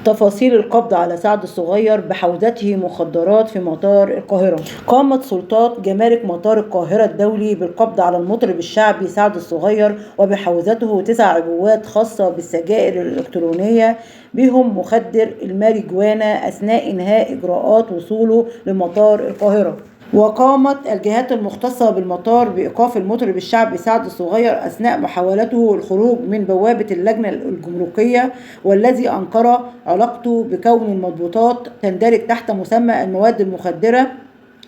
تفاصيل القبض على سعد الصغير بحوزته مخدرات في مطار القاهرة. قامت سلطات جمارك مطار القاهرة الدولي بالقبض على المطرب الشعبي سعد الصغير وبحوزته 9 عبوات خاصة بالسجائر الإلكترونية بهم مخدر الماريجوانا أثناء إنهاء إجراءات وصوله لمطار القاهرة. وقامت الجهات المختصة بالمطار بإيقاف المطرب الشعبي سعد الصغير أثناء محاولته الخروج من بوابة اللجنة الجمركية، والذي أنكر علاقته بكون المضبوطات تندرج تحت مسمى المواد المخدرة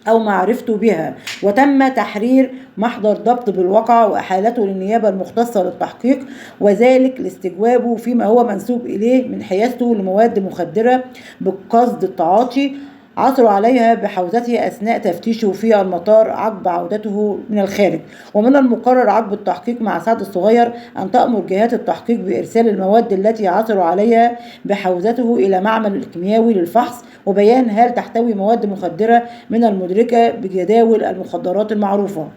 أو معرفته بها، وتم تحرير محضر ضبط بالواقع وإحالته للنيابة المختصة للتحقيق، وذلك لاستجوابه فيما هو منسوب إليه من حيازته لمواد مخدرة بقصد التعاطي عثروا عليها بحوزته أثناء تفتيشه في المطار عقب عودته من الخارج. ومن المقرر عقب التحقيق مع سعد الصغير أن تأمر جهات التحقيق بإرسال المواد التي عثروا عليها بحوزته إلى معمل الكيميائي للفحص وبيان هل تحتوي مواد مخدرة من المدركة بجداول المخدرات المعروفة،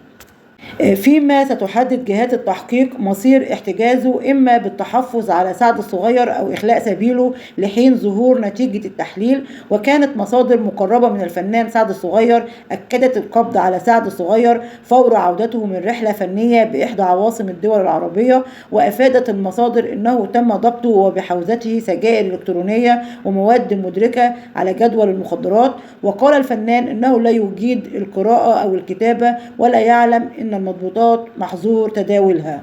فيما ستحدد جهات التحقيق مصير احتجازه إما بالتحفظ على سعد الصغير أو إخلاء سبيله لحين ظهور نتيجة التحليل. وكانت مصادر مقربة من الفنان سعد الصغير أكدت القبض على سعد الصغير فور عودته من رحلة فنية بإحدى عواصم الدول العربية، وأفادت المصادر أنه تم ضبطه وبحوزته سجائر إلكترونية ومواد مدركة على جدول المخدرات. وقال الفنان أنه لا يجيد القراءة أو الكتابة ولا يعلم أن المضبوطات محظور تداولها.